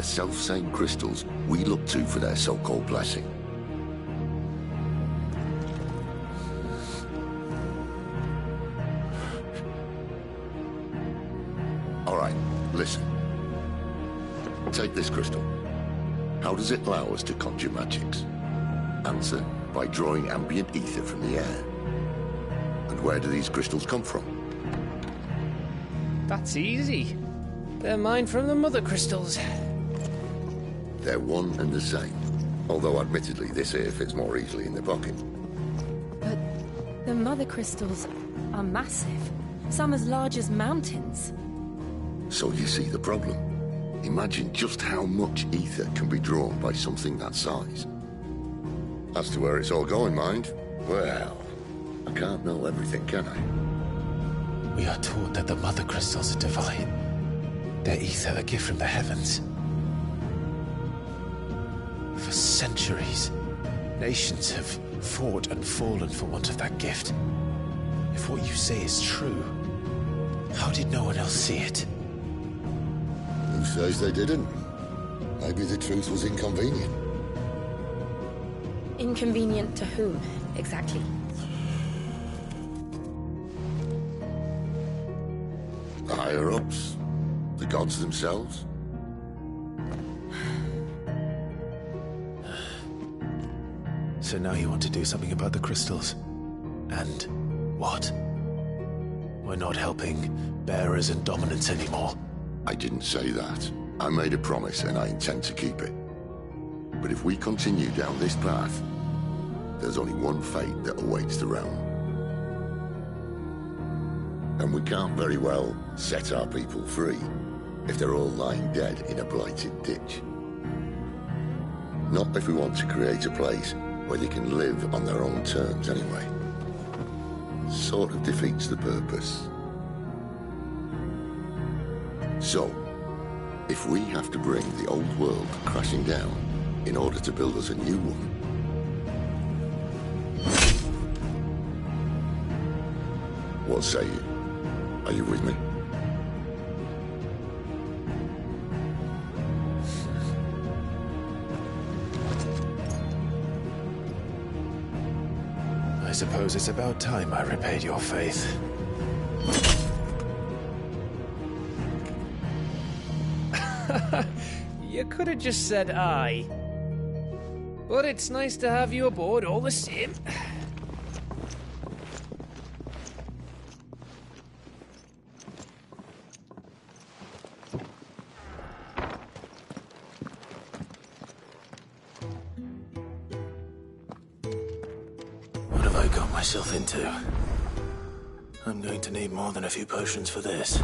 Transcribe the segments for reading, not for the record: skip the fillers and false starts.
the self-same crystals we look to for their so-called blessing. All right, listen. Take this crystal. How does it allow us to conjure magics? Answer, by drawing ambient ether from the air. And where do these crystals come from? That's easy. They're mined from the mother crystals. They're one and the same. Although admittedly this here fits more easily in the pocket. But the mother crystals are massive. Some as large as mountains. So you see the problem. Imagine just how much ether can be drawn by something that size. As to where it's all going, mind, well, I can't know everything, can I? We are taught that the mother crystals are divine. Their ether a gift from the heavens. For centuries, nations have fought and fallen for want of that gift. If what you say is true, how did no one else see it? Who says they didn't? Maybe the truth was inconvenient. Inconvenient to whom, exactly? The higher-ups? The gods themselves? So now you want to do something about the crystals? And what? We're not helping bearers and dominants anymore. I didn't say that. I made a promise and I intend to keep it. But if we continue down this path, there's only one fate that awaits the realm. And we can't very well set our people free if they're all lying dead in a blighted ditch. Not if we want to create a place where they can live on their own terms anyway. Sort of defeats the purpose. So, if we have to bring the old world crashing down in order to build us a new one, what say you? Are you with me? I suppose it's about time I repaid your faith. You could have just said aye. But it's nice to have you aboard all the same. What have I got myself into? I'm going to need more than a few potions for this.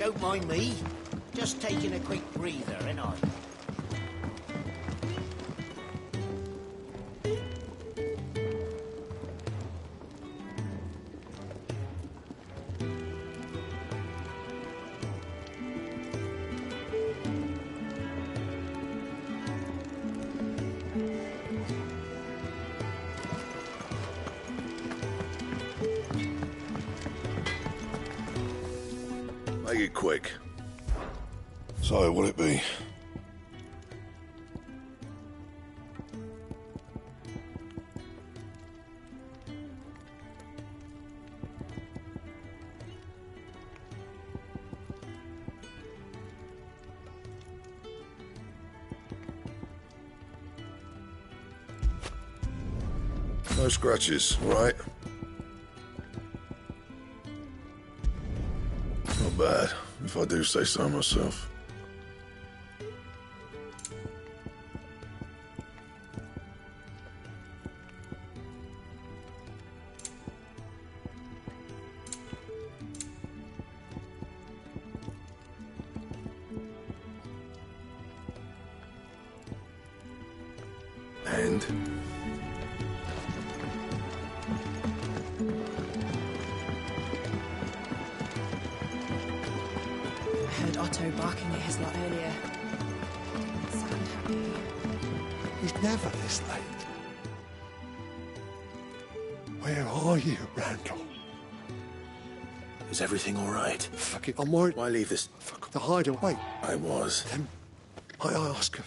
Don't mind me. Just taking a quick breather, ain't I? Make it quick. So, will it be? No scratches, right? Not bad, if I do say so myself. And? I heard Otto barking at his lot earlier. Sound happy. He's never this late. Where are you, Randall? Is everything all right? Fuck it, I'm worried. Why leave this? Fuck the hideaway. I was. Then I ask her.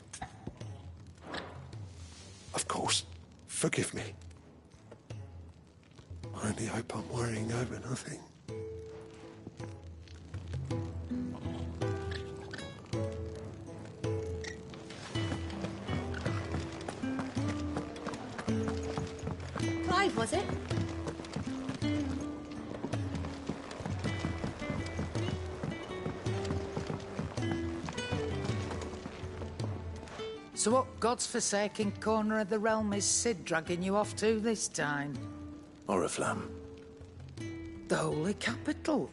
Of course, forgive me. I only hope I'm worrying over nothing. Clive, was it? So what God's forsaken corner of the realm is Sid dragging you off to this time? Oriflamme. The Holy Capital.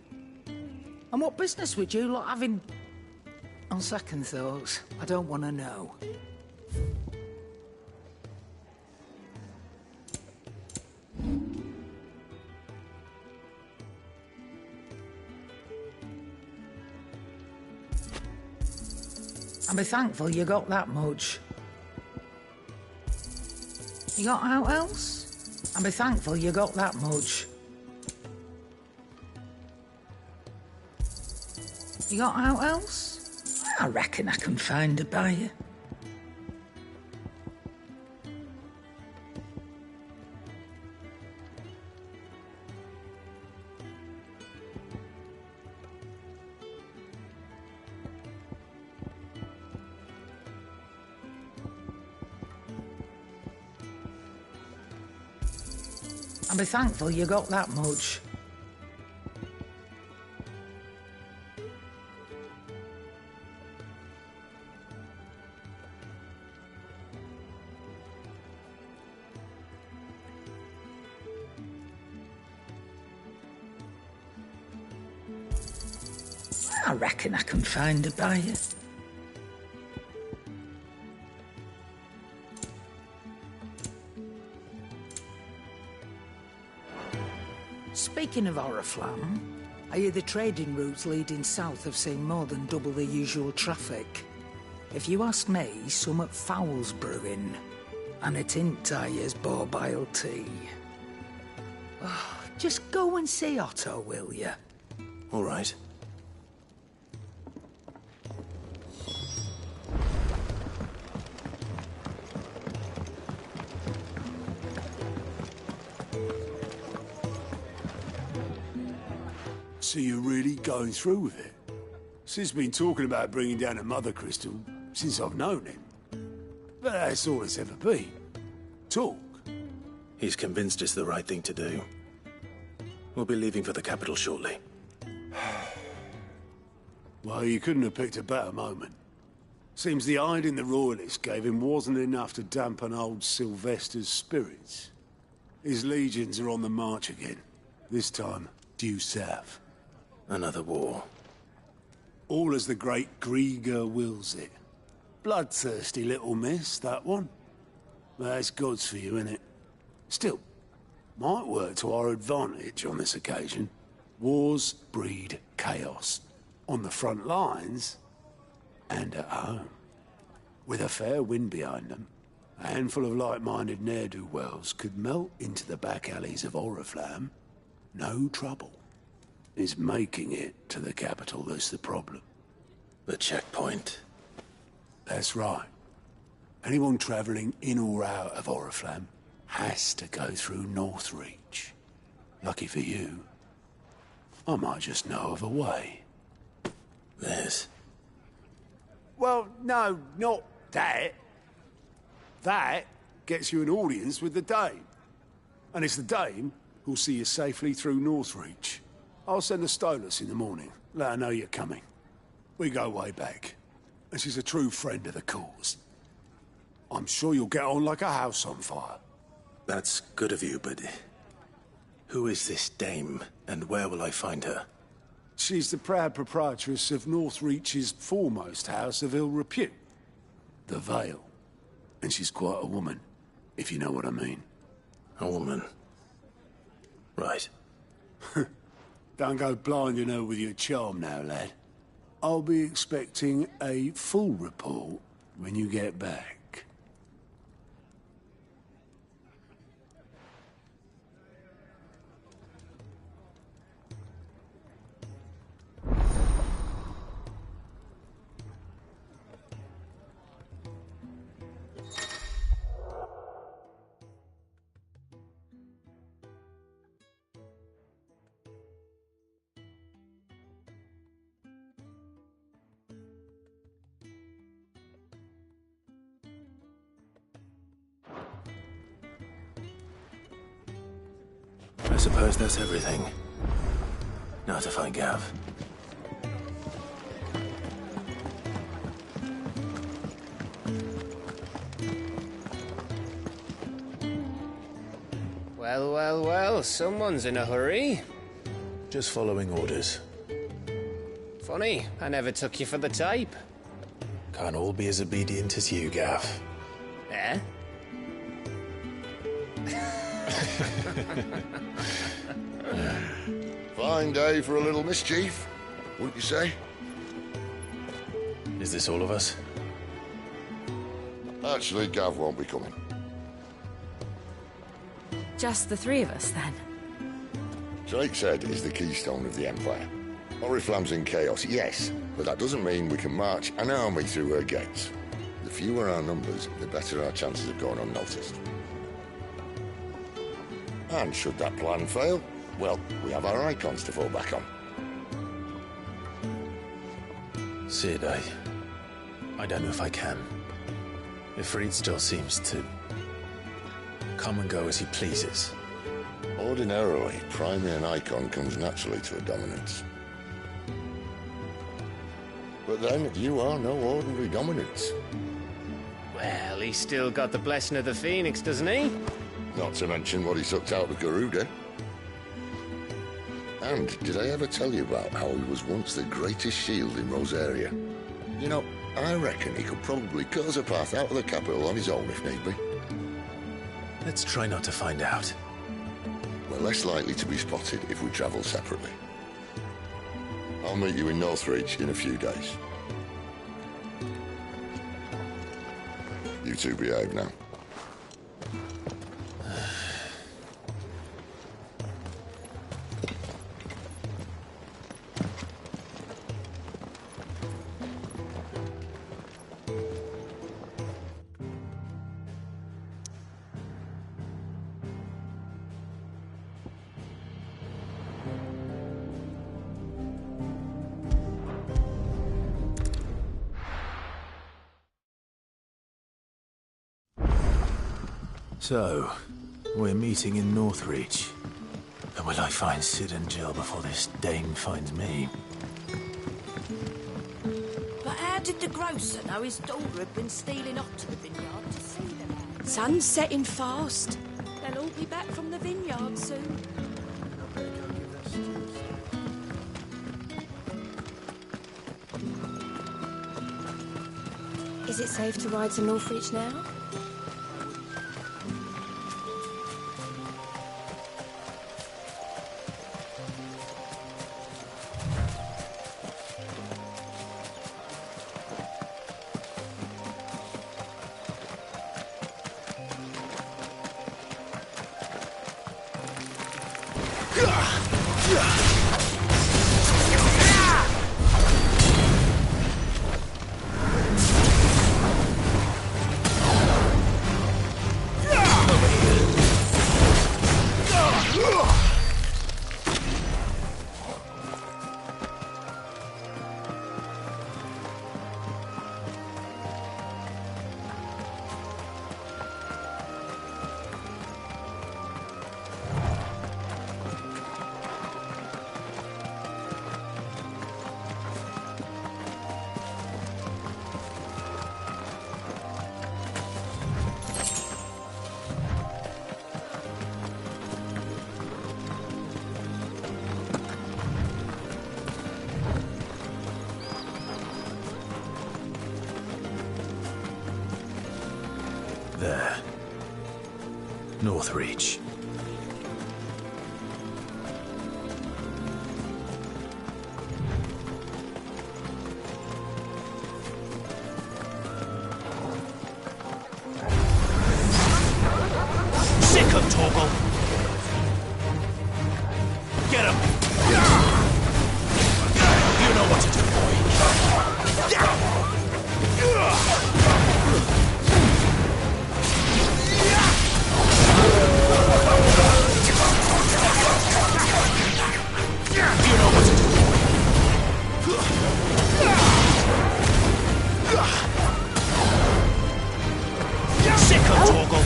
And what business would you lot having? On second thoughts, I don't want to know. And be thankful you got that much. You got out else? And be thankful you got that much. You got out else? I reckon I can find a buyer. And be thankful you got that much. I reckon I can find a buyer. Speaking of Oriflamme, I hear the trading routes leading south have seen more than double the usual traffic. If you ask me, summat foul's brewing, and it ain't tires borbile tea. Oh, just go and see Otto, will you? All right. So you're really going through with it? Sid's been talking about bringing down a mother crystal since I've known him. But that's all it's ever been. Talk. He's convinced it's the right thing to do. We'll be leaving for the capital shortly. Well, you couldn't have picked a better moment. Seems the hiding the royalists gave him wasn't enough to dampen old Sylvester's spirits. His legions are on the march again. This time, due south. Another war. All as the great Grieger wills it. Bloodthirsty little miss, that one. But that's God's for you, innit? Still, might work to our advantage on this occasion. Wars breed chaos. On the front lines, and at home. With a fair wind behind them, a handful of like-minded ne'er-do-wells could melt into the back alleys of Oriflamme. No trouble. It's making it to the capital that's the problem. The checkpoint. That's right. Anyone travelling in or out of Oriflamme has to go through Northreach. Lucky for you, I might just know of a way. There's... Well, no, not that. That gets you an audience with the Dame. And it's the Dame who'll see you safely through Northreach. I'll send a Stolas in the morning. Let her know you're coming. We go way back. And she's a true friend of the cause. I'm sure you'll get on like a house on fire. That's good of you, but... who is this dame, and where will I find her? She's the proud proprietress of Northreach's foremost house of ill repute. The Vale. And she's quite a woman, if you know what I mean. A woman. Right. Don't go blinding her with your charm now, lad. I'll be expecting a full report when you get back. I suppose that's everything. Now to find Gav. Well, well, well, someone's in a hurry. Just following orders. Funny, I never took you for the type. Can't all be as obedient as you, Gav. Eh? Fine day for a little mischief, wouldn't you say? Is this all of us? Actually, Gav won't be coming. Just the three of us, then? Drake's Head is the keystone of the Empire. Oriflamme's in chaos, yes, but that doesn't mean we can march an army through her gates. The fewer our numbers, the better our chances of going unnoticed. And should that plan fail, well, we have our icons to fall back on. Sid, I don't know if I can. Ifrit still seems to come and go as he pleases. Ordinarily, priming an icon comes naturally to a dominance. But then, you are no ordinary dominance. Well, he's still got the blessing of the Phoenix, doesn't he? Not to mention what he sucked out of Garuda. And did I ever tell you about how he was once the greatest shield in Rosaria? You know, I reckon he could probably cut us a path out of the capital on his own if need be. Let's try not to find out. We're less likely to be spotted if we travel separately. I'll meet you in Northreach in a few days. You two behave now. So, we're meeting in Northreach. And will I find Sid and Jill before this dame finds me? But how did the grocer know his daughter had been stealing off to the vineyard to see them? Sun's setting fast. They'll all be back from the vineyard soon. Is it safe to ride to Northreach now? There. Northreach. Sick of Torgal! Get him! You know what to do, boy. You know what to do, boy. Sick of Torgal!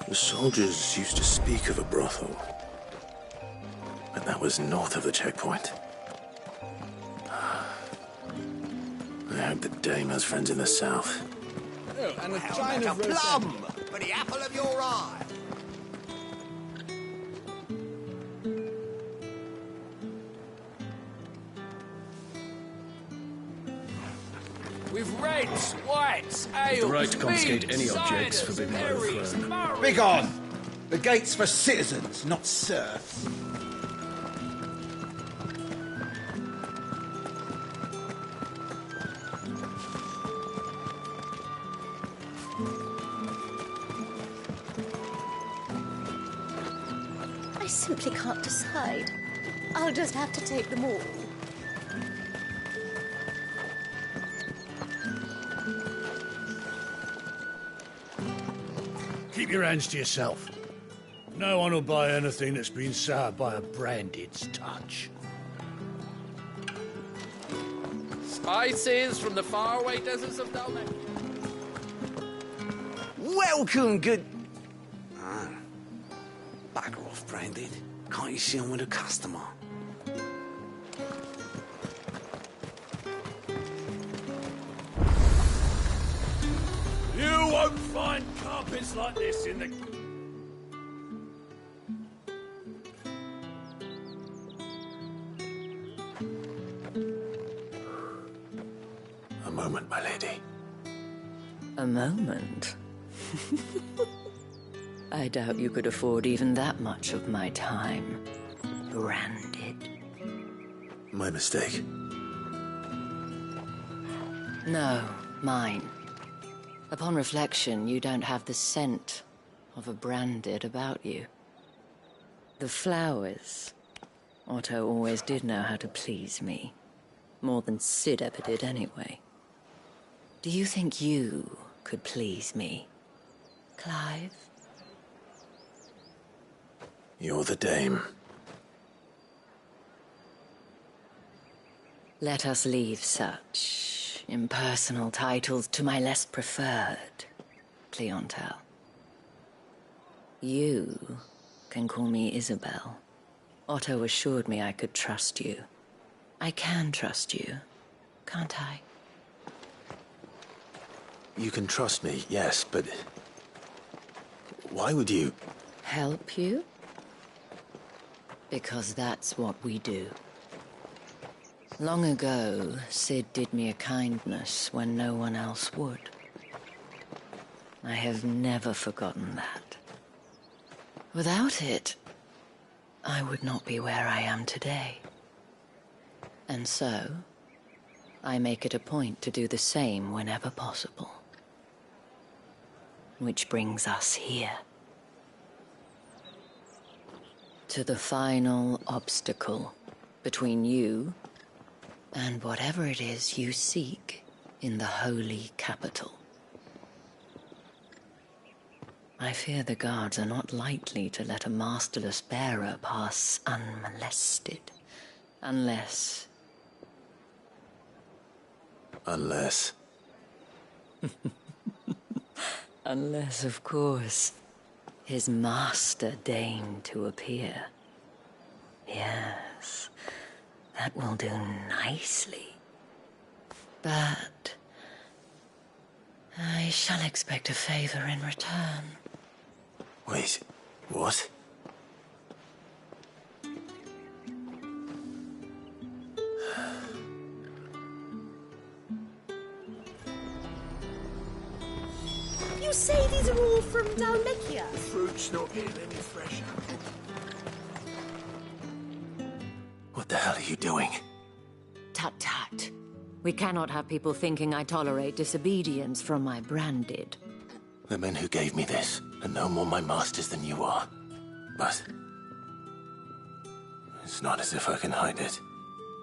The soldiers used to speak of a brothel, but that was north of the checkpoint. I hope the dame has friends in the south. Oh, and a Hell, like a plum for the apple of your eye. With reds, whites, ale, The right to confiscate any objects forbidden by the throne. Begone! The gate's for citizens, not serfs. I simply can't decide. I'll just have to take them all. Keep your hands to yourself. No one will buy anything that's been soured by a branded's touch. Spices from the faraway deserts of Dalmatia. Welcome, good... Bugger off, Branded. Can't you see I'm with a customer? You won't find carpets like this in the... A moment, my lady. A moment? I doubt you could afford even that much of my time. Branded. My mistake. No, mine. Upon reflection, you don't have the scent of a branded about you. The flowers. Otto always did know how to please me. More than Sid ever did anyway. Do you think you could please me, Clive? You're the dame. Let us leave such impersonal titles to my less preferred clientele. You can call me Isabel. Otto assured me I could trust you. I can trust you, can't I? You can trust me, yes, but... why would you... Help you? Because that's what we do. Long ago, Sid did me a kindness when no one else would. I have never forgotten that. Without it, I would not be where I am today. And so, I make it a point to do the same whenever possible. Which brings us here. To the final obstacle between you and whatever it is you seek in the holy capital. I fear the guards are not likely to let a masterless bearer pass unmolested. Unless... Unless... Unless, of course, his master deigned to appear. Yes, that will do nicely. But... I shall expect a favor in return. Wait, what? You say these are all from Dalmatia? Fruit's not getting any fresher. What the hell are you doing? Tut-tut. We cannot have people thinking I tolerate disobedience from my branded. The men who gave me this are no more my masters than you are. But... it's not as if I can hide it.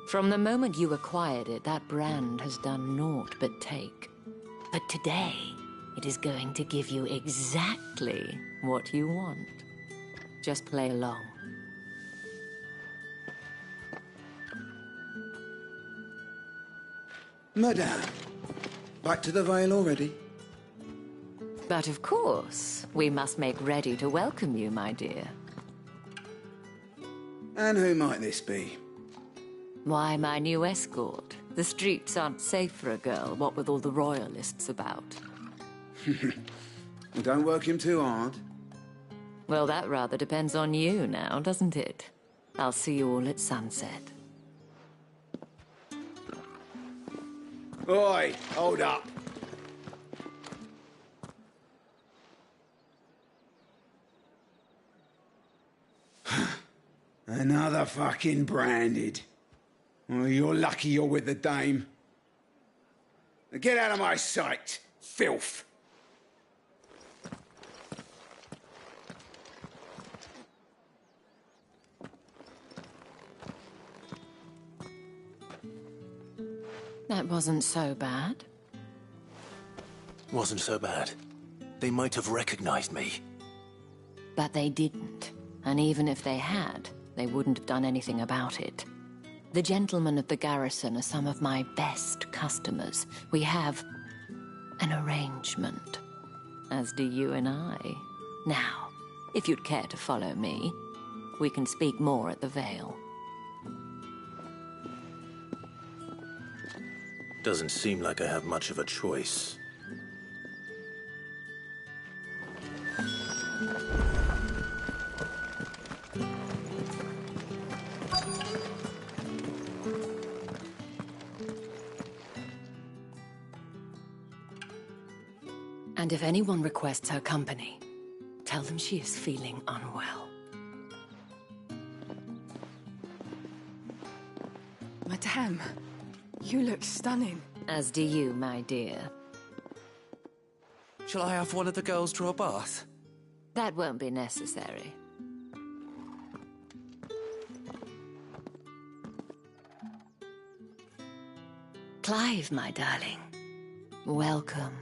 From the moment you acquired it, that brand has done naught but take. But today, it is going to give you exactly what you want. Just play along. Madame, back to the Vale already? But of course, we must make ready to welcome you, my dear. And who might this be? Why, my new escort. The streets aren't safe for a girl, what with all the royalists about. Well, don't work him too hard. Well, that rather depends on you now, doesn't it? I'll see you all at sunset. Oi, hold up. Another fucking branded. Well, you're lucky you're with the dame. Now get out of my sight, filth. That wasn't so bad. Wasn't so bad. They might have recognized me. But they didn't. And even if they had, they wouldn't have done anything about it. The gentlemen of the garrison are some of my best customers. We have an arrangement, as do you and I. Now, if you'd care to follow me, we can speak more at the Vale. Doesn't seem like I have much of a choice. And if anyone requests her company, tell them she is feeling unwell. Madame, you look stunning. As do you, my dear. Shall I have one of the girls draw a bath? That won't be necessary. Clive, my darling. Welcome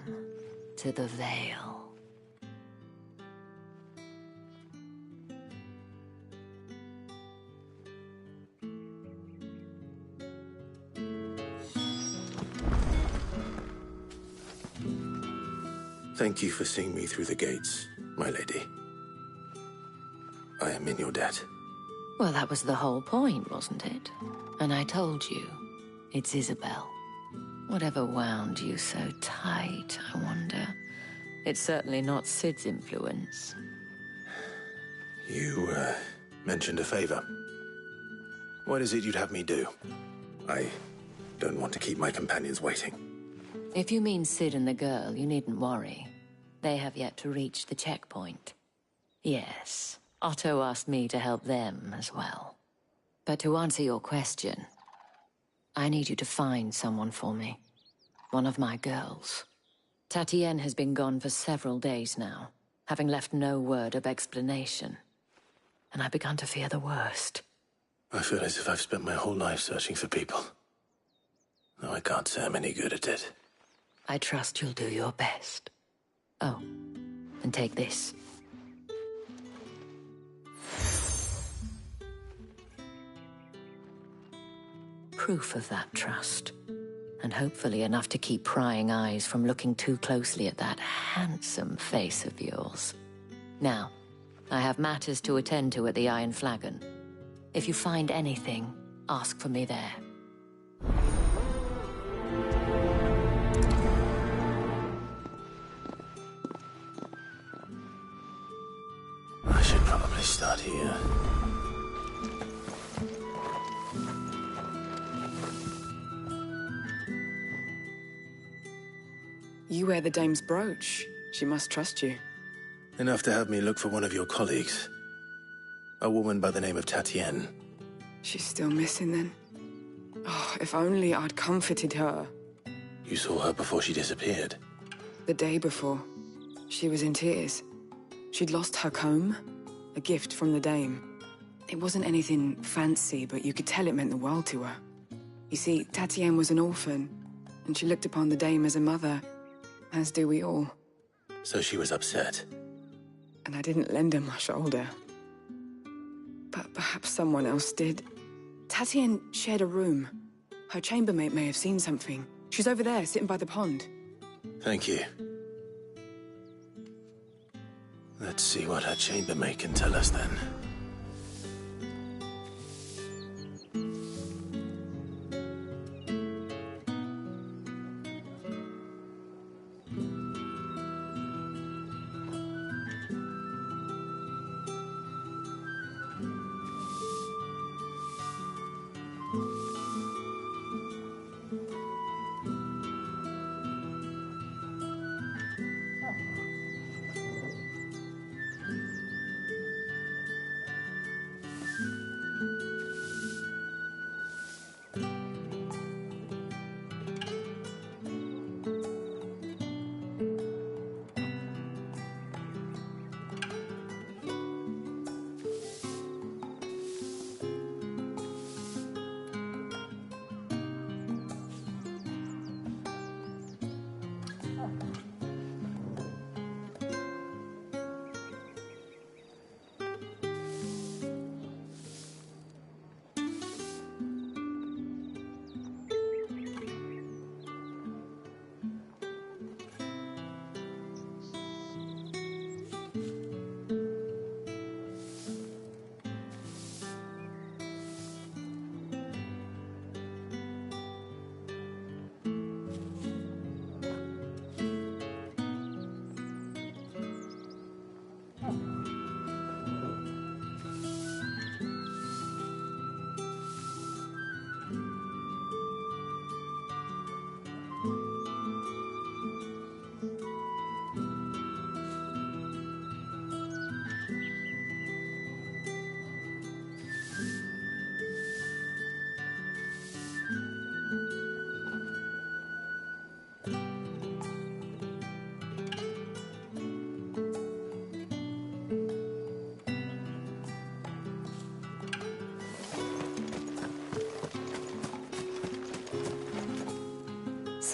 to the Vale. Thank you for seeing me through the gates, my lady. I am in your debt. Well, that was the whole point, wasn't it? And I told you, it's Isabel. Whatever wound you so tight, I wonder? It's certainly not Sid's influence. You, mentioned a favor. What is it you'd have me do? I don't want to keep my companions waiting. If you mean Sid and the girl, you needn't worry. They have yet to reach the checkpoint. Yes, Otto asked me to help them as well. But to answer your question, I need you to find someone for me. One of my girls. Tatienne has been gone for several days now, having left no word of explanation. And I've begun to fear the worst. I feel as if I've spent my whole life searching for people. Though I can't say I'm any good at it. I trust you'll do your best. Oh, and take this. Proof of that trust. And hopefully enough to keep prying eyes from looking too closely at that handsome face of yours. Now, I have matters to attend to at the Iron Flagon. If you find anything, ask for me there. I should probably start here. You wear the dame's brooch. She must trust you. Enough to have me look for one of your colleagues. A woman by the name of Tatienne. She's still missing then. Oh, if only I'd comforted her. You saw her before she disappeared? The day before. She was in tears. She'd lost her comb, a gift from the dame. It wasn't anything fancy, but you could tell it meant the world to her. You see, Tatienne was an orphan, and she looked upon the dame as a mother, as do we all. So she was upset. And I didn't lend her my shoulder. But perhaps someone else did. Tatienne shared a room. Her chambermaid may have seen something. She's over there, sitting by the pond. Thank you. Let's see what her chambermaid can tell us then.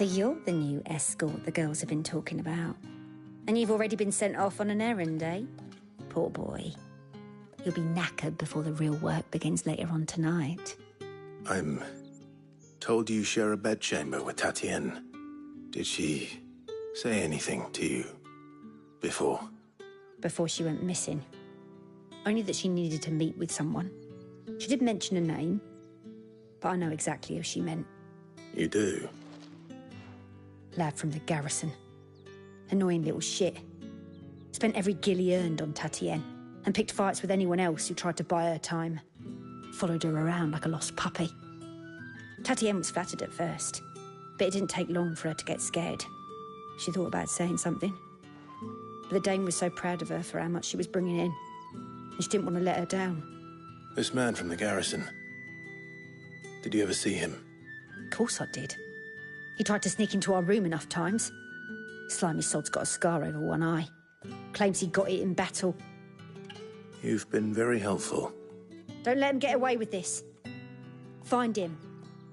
So you're the new escort the girls have been talking about. And you've already been sent off on an errand, eh? Poor boy. You'll be knackered before the real work begins later on tonight. I'm told you share a bedchamber with Tatienne. Did she say anything to you before? Before she went missing. Only that she needed to meet with someone. She did mention a name, but I know exactly who she meant. You do? Lad from the garrison. Annoying little shit. Spent every guil he earned on Tatienne, and picked fights with anyone else who tried to buy her time. Followed her around like a lost puppy. Tatienne was flattered at first, but it didn't take long for her to get scared. She thought about saying something. But the Dame was so proud of her for how much she was bringing in, and she didn't want to let her down. This man from the garrison. Did you ever see him? Of course I did. He tried to sneak into our room enough times. Slimy sod's got a scar over one eye. Claims he got it in battle. You've been very helpful. Don't let him get away with this. Find him,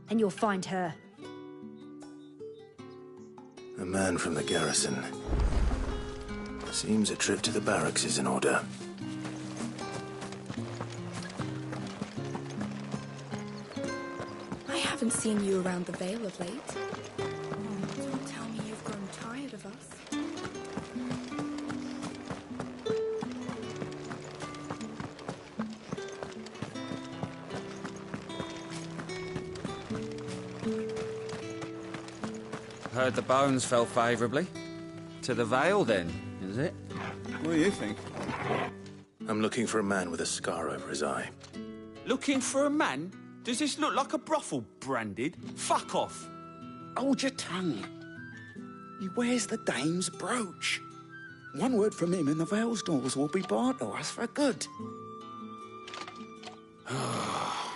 and you'll find her. A man from the garrison. Seems a trip to the barracks is in order. I haven't seen you around the Vale of late. Don't tell me you've grown tired of us. Heard the bones fell favourably. To the Vale, then, is it? What do you think? I'm looking for a man with a scar over his eye. Looking for a man? Does this look like a brothel, Branded? Fuck off! Hold your tongue. He wears the Dame's brooch. One word from him and the Vale's doors will be barred to us for good.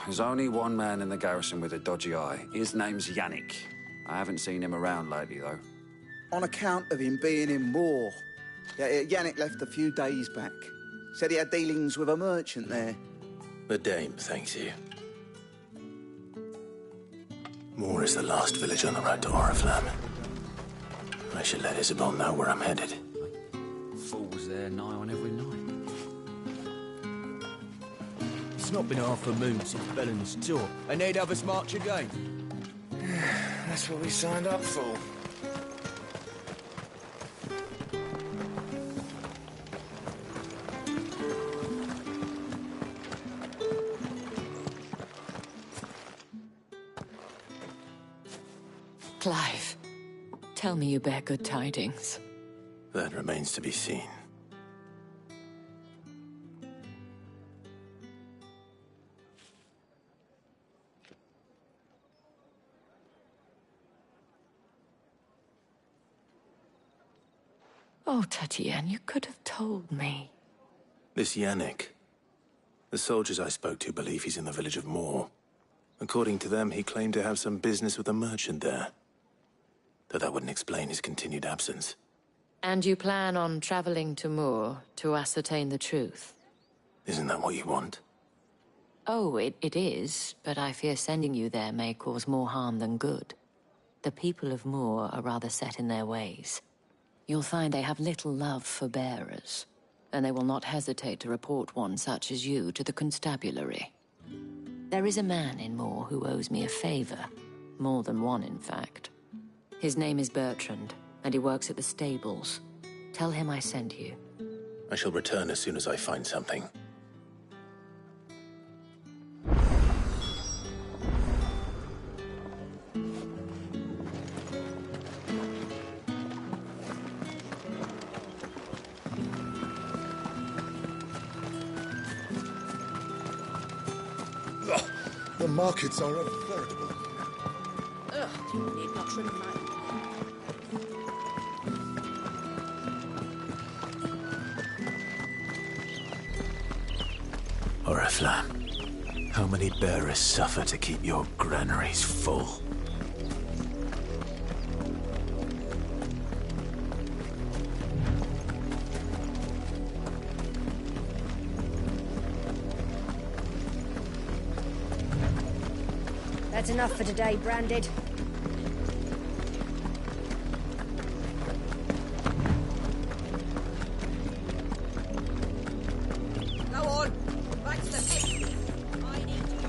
There's only one man in the garrison with a dodgy eye. His name's Yannick. I haven't seen him around lately, though. On account of him being in war. Yannick left a few days back. Said he had dealings with a merchant there. The Dame thanks you. Moor is the last village on the road to Oriflamme. I should let Isabel know where I'm headed. Fools there nigh on every night. It's not been half a moon since Bellen's tour, and they'd have us march again. That's what we signed up for. Clive, tell me you bear good tidings. That remains to be seen. Oh, Tatienne, you could have told me. This Yannick. The soldiers I spoke to believe he's in the village of Moor. According to them, he claimed to have some business with a merchant there. Though that wouldn't explain his continued absence. And you plan on traveling to Moor to ascertain the truth? Isn't that what you want? Oh, it is, but I fear sending you there may cause more harm than good. The people of Moor are rather set in their ways. You'll find they have little love for bearers, and they will not hesitate to report one such as you to the constabulary. There is a man in Moor who owes me a favor. More than one, in fact. His name is Bertrand, and he works at the stables. Tell him I sent you. I shall return as soon as I find something. The markets are unveritable. Ugh, you need not trim my... Oriflamme, how many bearers suffer to keep your granaries full? That's enough for today, Branded. Go on, back to the pit. I need you.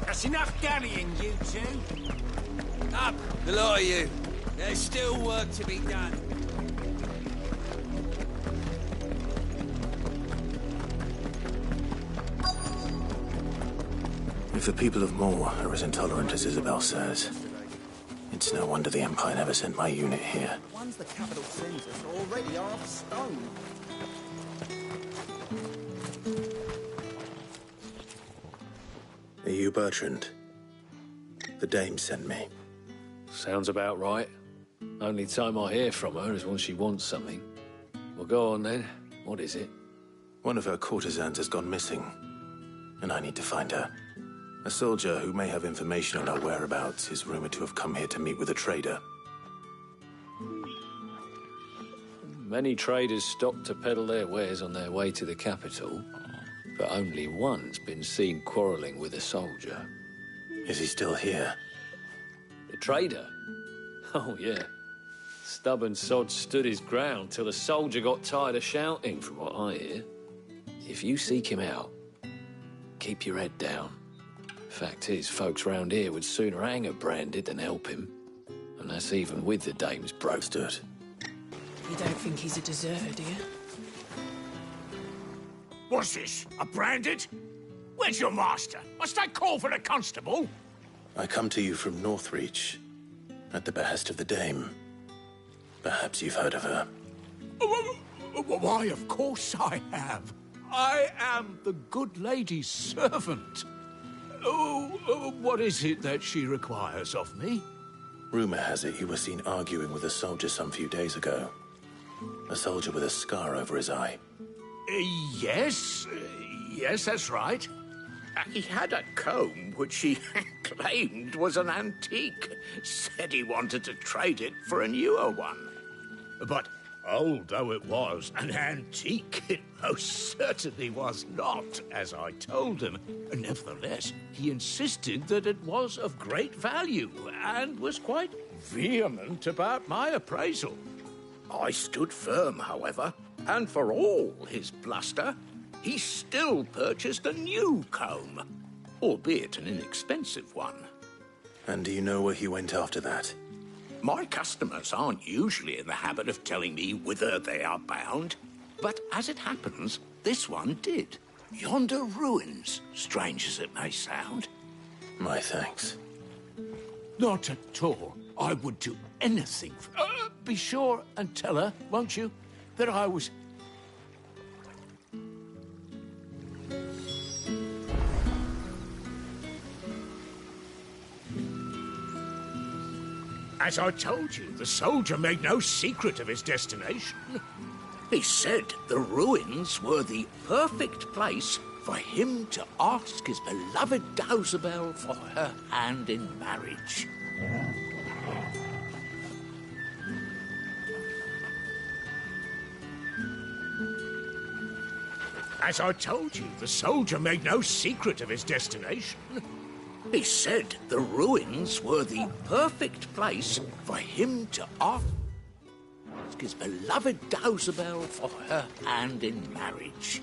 That's enough dallying, you two. Up, the lot of you. There's still work to be done. If the people of Moor are as intolerant as Isabel says, it's no wonder the Empire never sent my unit here. The ones the capital sends us are already half stone. Are you Bertrand? The dame sent me. Sounds about right. Only time I hear from her is when she wants something. Well, go on then. What is it? One of her courtesans has gone missing, and I need to find her. A soldier who may have information on her whereabouts is rumored to have come here to meet with a trader. Many traders stop to peddle their wares on their way to the capital, but only one's been seen quarrelling with a soldier. Is he still here? The trader? Oh, yeah. Stubborn sod stood his ground till the soldier got tired of shouting, from what I hear. If you seek him out, keep your head down. Fact is, folks round here would sooner hang a branded than help him. And that's even with the dame's brostered. You don't think he's a deserter, do you? What's this? A branded? Where's your master? Must I call for the constable? I come to you from Northreach, at the behest of the dame. Perhaps you've heard of her. Why, of course I have. I am the good lady's servant. What is it that she requires of me? Rumor has it you were seen arguing with a soldier some few days ago. A soldier with a scar over his eye. Yes, that's right. He had a comb which he claimed was an antique. Said he wanted to trade it for a newer one. But old though it was, an antique it most certainly was not, as I told him. Nevertheless, he insisted that it was of great value and was quite vehement about my appraisal. I stood firm, however, and for all his bluster, he still purchased a new comb, albeit an inexpensive one. And do you know where he went after that? My customers aren't usually in the habit of telling me whither they are bound, but as it happens, this one did. Yonder ruins, strange as it may sound. My thanks. Not at all. I would do anything for... be sure and tell her, won't you, that I was... As I told you, the soldier made no secret of his destination. He said the ruins were the perfect place for him to ask his beloved Dausabel for her hand in marriage. As I told you, the soldier made no secret of his destination. He said the ruins were the perfect place for him to ask his beloved Dausabel for her hand in marriage.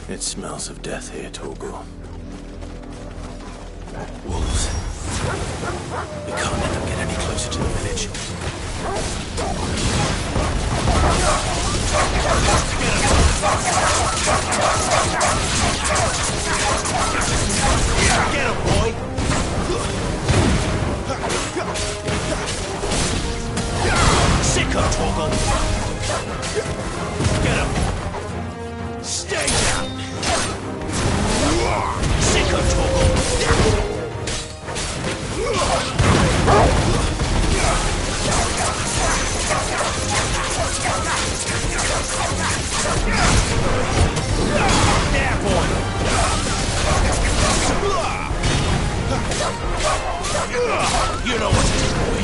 It smells of death here, Torgal. Wolves. We can't let them get any closer to the village. Get him, boy! Sicko, Torgal! Get him! Stay down! Sicko, Torgal! There, boy! You know what to do, boy.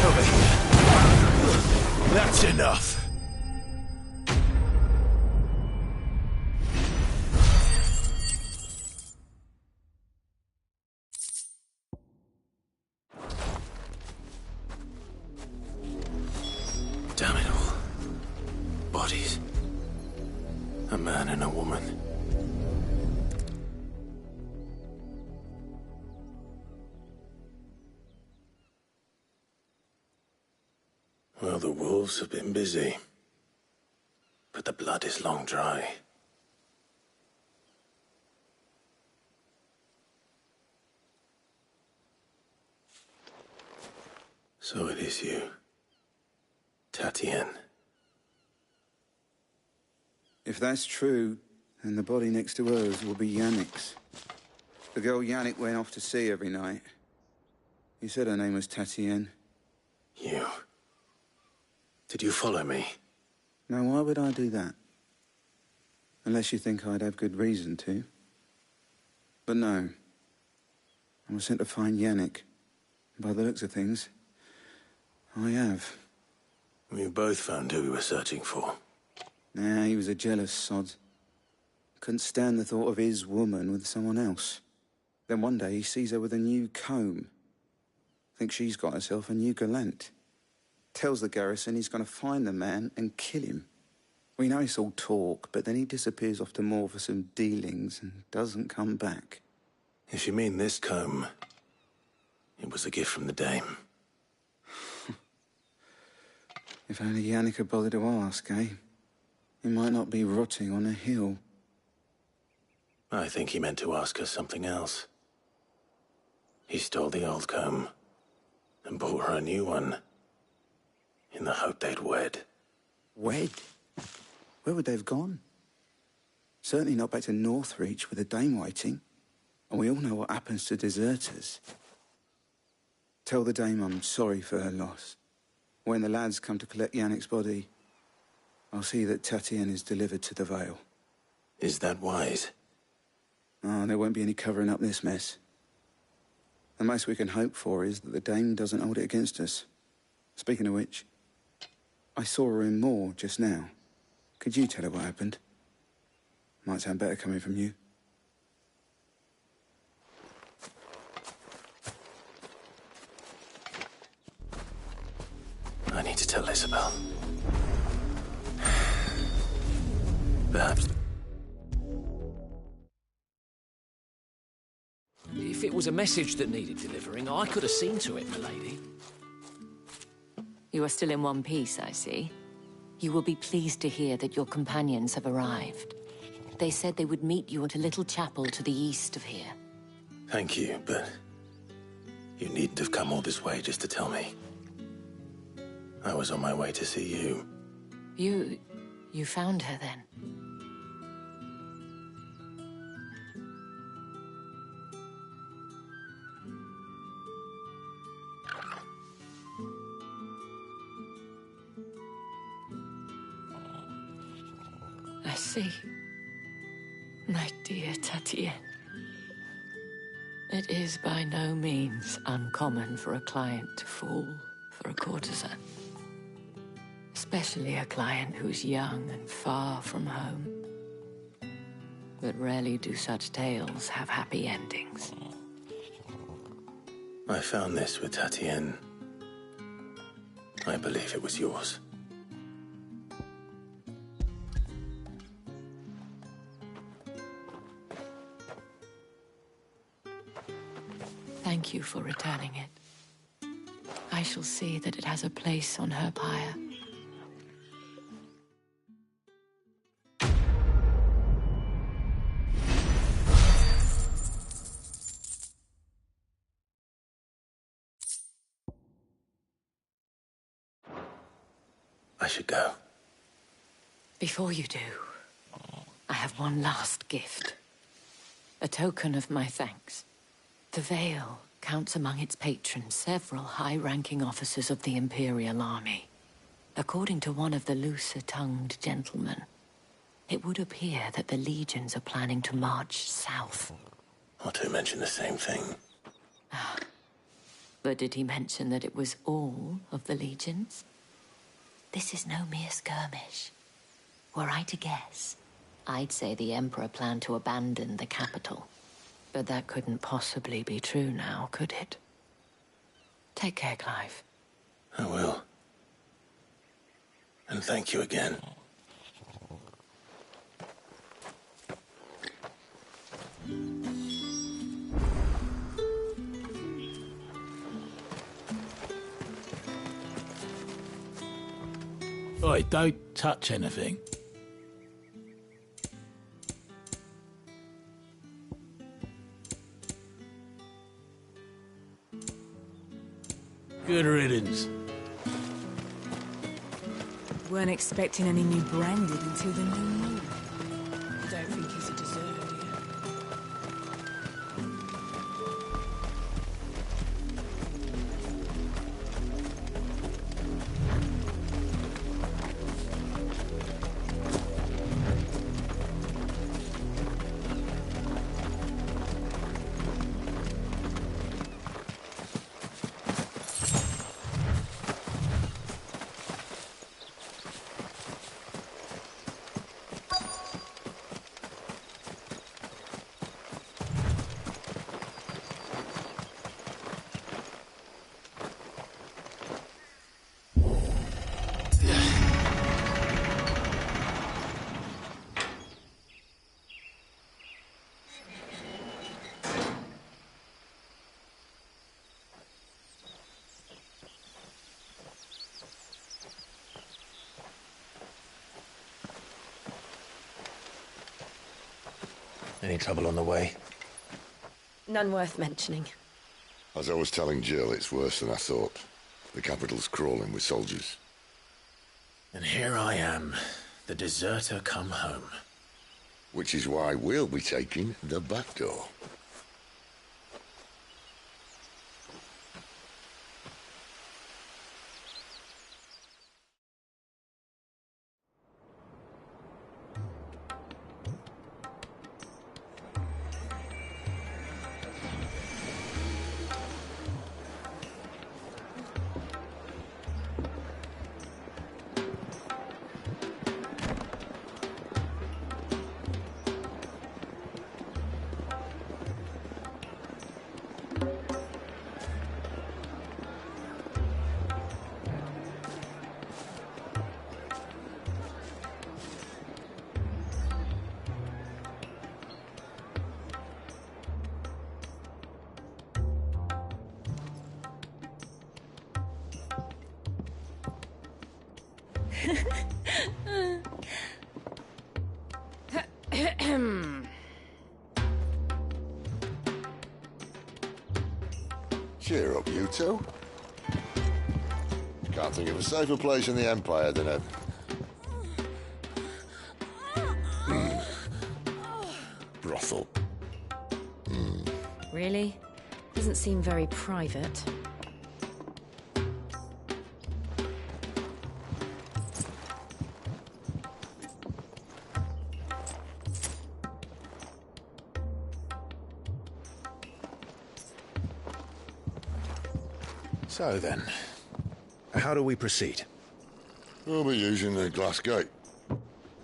Over here. That's enough. Damn it all. Bodies. A man and a woman. Well, the wolves have been busy. But the blood is long dry. So it is you, Tatienne. If that's true, then the body next to hers will be Yannick's. The girl Yannick went off to see every night. He said her name was Tatienne. You. Did you follow me? Now, why would I do that? Unless you think I'd have good reason to. But no. I was sent to find Yannick. By the looks of things, I have. We both found who we were searching for. Nah, he was a jealous sod. Couldn't stand the thought of his woman with someone else. Then one day he sees her with a new comb. Thinks she's got herself a new gallant. Tells the garrison he's going to find the man and kill him. We know it's all talk, but then he disappears off to Moor for some dealings and doesn't come back. If you mean this comb, it was a gift from the dame. If only Yannick had bothered to ask, eh? He might not be rotting on a hill. I think he meant to ask us something else. He stole the old comb and bought her a new one in the hope they'd wed. Wed? Where would they have gone? Certainly not back to Northreach with a dame waiting. And we all know what happens to deserters. Tell the dame I'm sorry for her loss. When the lads come to collect Yannick's body, I'll see that Tatienne is delivered to the Vale. Is that wise? Oh, there won't be any covering up this mess. The most we can hope for is that the dame doesn't hold it against us. Speaking of which, I saw her in Moor just now. Could you tell her what happened? Might sound better coming from you. I need to tell Isabel. Perhaps. If it was a message that needed delivering, I could have seen to it, milady. You are still in one piece, I see. You will be pleased to hear that your companions have arrived. They said they would meet you at a little chapel to the east of here. Thank you, but you needn't have come all this way just to tell me. I was on my way to see you. You found her then? I see. My dear Tatienne. It is by no means uncommon for a client to fall for a courtesan. Especially a client who's young and far from home. But rarely do such tales have happy endings. I found this with Tatienne. I believe it was yours. Thank you for returning it. I shall see that it has a place on her pyre. I should go. Before you do, I have one last gift. A token of my thanks. The Vale counts among its patrons several high-ranking officers of the Imperial Army. According to one of the looser-tongued gentlemen, it would appear that the legions are planning to march south. Or to mention the same thing. But did he mention that it was all of the legions? This is no mere skirmish. Were I to guess, I'd say the Emperor planned to abandon the capital. But that couldn't possibly be true now, could it? Take care, Clive. I will. And thank you again. Oi, don't touch anything. Good riddance. Weren't expecting any new branded until the new moon. Don't think he's a deserter, do you? Any trouble on the way? None worth mentioning. As I was telling Jill, it's worse than I thought. The capital's crawling with soldiers. And here I am, the deserter come home. Which is why we'll be taking the back door. Cheer up, you two. Can't think of a safer place in the Empire than a... brothel. Really? Doesn't seem very private. So then, how do we proceed? We'll be using the glass gate.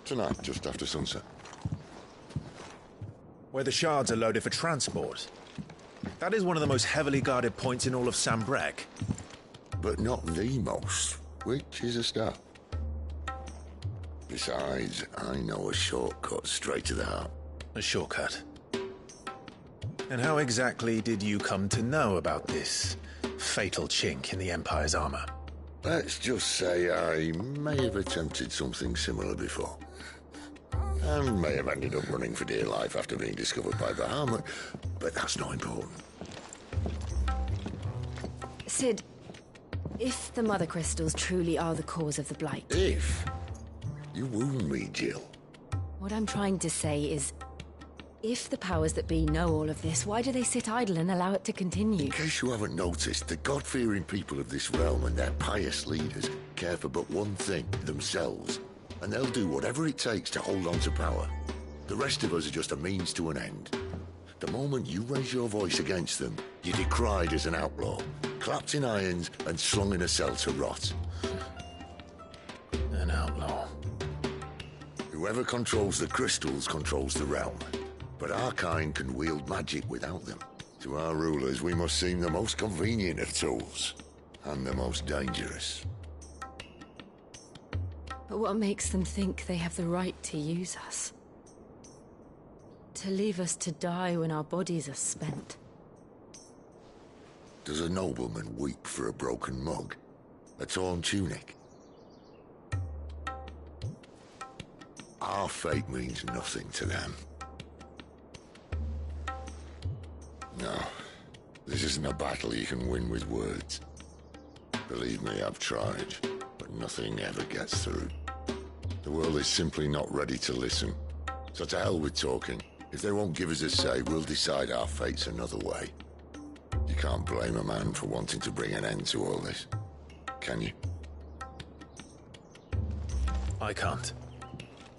Tonight, just after sunset. Where the shards are loaded for transport. That is one of the most heavily guarded points in all of Sambrek. But not the most, which is a start. Besides, I know a shortcut straight to the heart. A shortcut? And how exactly did you come to know about this fatal chink in the Empire's armor? Let's just say I may have attempted something similar before. And may have ended up running for dear life after being discovered by Bahamut, but that's not important. Sid, if the Mother Crystals truly are the cause of the Blight... If? You wound me, Jill. What I'm trying to say is, if the powers that be know all of this, why do they sit idle and allow it to continue? In case you haven't noticed, the God-fearing people of this realm and their pious leaders care for but one thing, themselves. And they'll do whatever it takes to hold on to power. The rest of us are just a means to an end. The moment you raise your voice against them, you're decried as an outlaw, clapped in irons and slung in a cell to rot. An outlaw. Whoever controls the crystals controls the realm. But our kind can wield magic without them. To our rulers, we must seem the most convenient of tools. And the most dangerous. But what makes them think they have the right to use us? To leave us to die when our bodies are spent? Does a nobleman weep for a broken mug? A torn tunic? Our fate means nothing to them. No, this isn't a battle you can win with words. Believe me, I've tried, but nothing ever gets through. The world is simply not ready to listen. So to hell with talking. If they won't give us a say, we'll decide our fates another way. You can't blame a man for wanting to bring an end to all this, can you? I can't.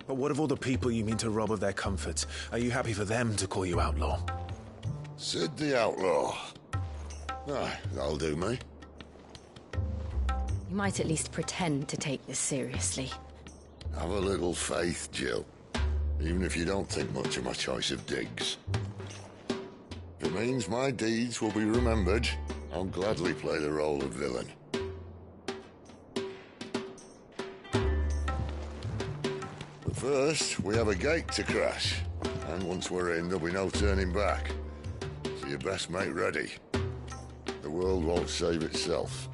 But what of all the people you mean to rob of their comforts? Are you happy for them to call you outlaw? Sid the Outlaw. Ah, that'll do me. You might at least pretend to take this seriously. Have a little faith, Jill. Even if you don't think much of my choice of digs. If it means my deeds will be remembered, I'll gladly play the role of villain. But first, we have a gate to crash. And once we're in, there'll be no turning back. So you best make ready. The world won't save itself.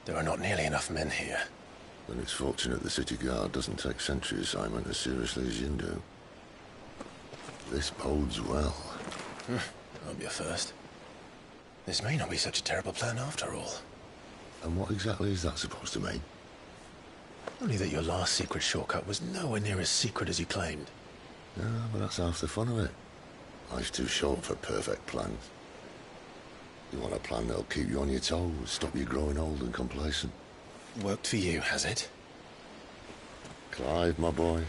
There are not nearly enough men here. Then it's fortunate the city guard doesn't take sentry assignment as seriously as you do. This bodes well. Won't be a first. This may not be such a terrible plan after all. And what exactly is that supposed to mean? Only that your last secret shortcut was nowhere near as secret as you claimed. Yeah, but that's half the fun of it. Life's too short for perfect plans. You want a plan that'll keep you on your toes, stop you growing old and complacent. Worked for you, has it? Clive, my boy,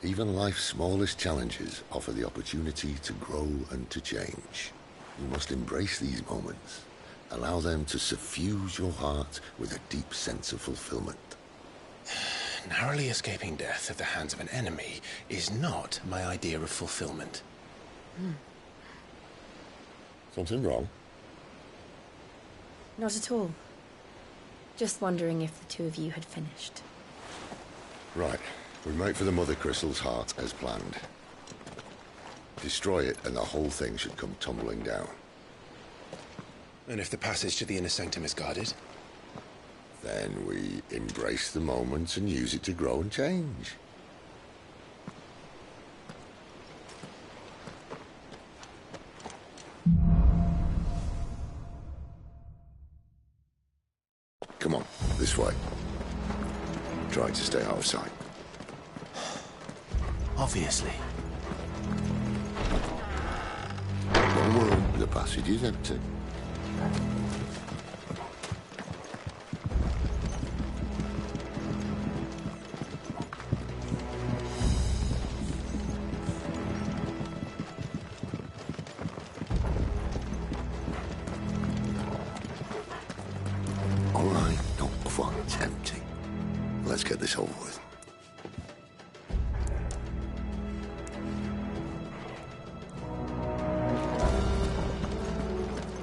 even life's smallest challenges offer the opportunity to grow and to change. You must embrace these moments. Allow them to suffuse your heart with a deep sense of fulfillment. Narrowly escaping death at the hands of an enemy is not my idea of fulfillment. Something wrong? Not at all. Just wondering if the two of you had finished. Right. We make for the Mother Crystal's heart as planned. Destroy it and the whole thing should come tumbling down. And if the passage to the inner sanctum is guarded? Then we embrace the moment and use it to grow and change. Come on, this way. Try to stay out of sight. Obviously. Don't worry, the passage is empty. All right, not quite empty. Let's get this over with.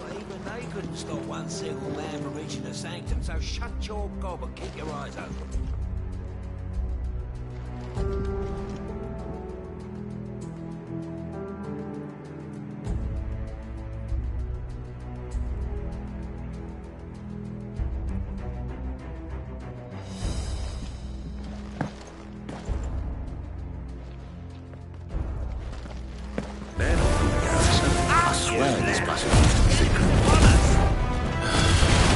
Even they couldn't stop one single man from reaching the sanctum, so shut your gob and keep your eyes open. I swear this passage is secret.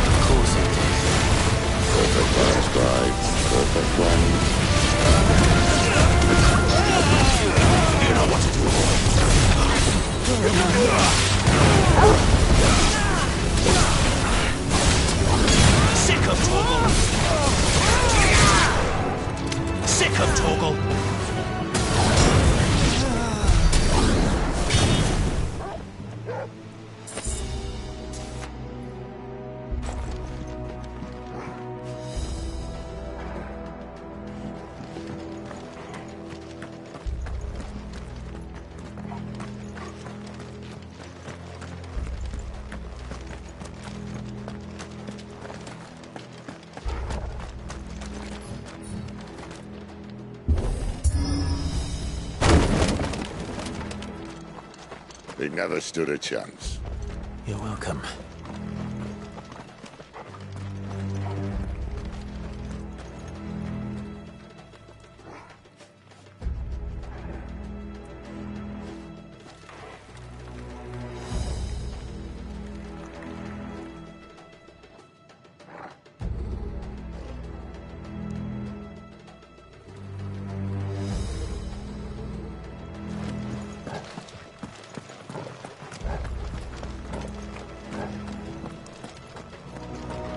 Of course it is. Perfect plans, Clive. Perfect plans. You know what to do. Sick of Torgal. Sick of Torgal. He never stood a chance. You're welcome.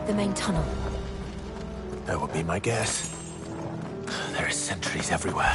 The main tunnel. That would be my guess. There are sentries everywhere.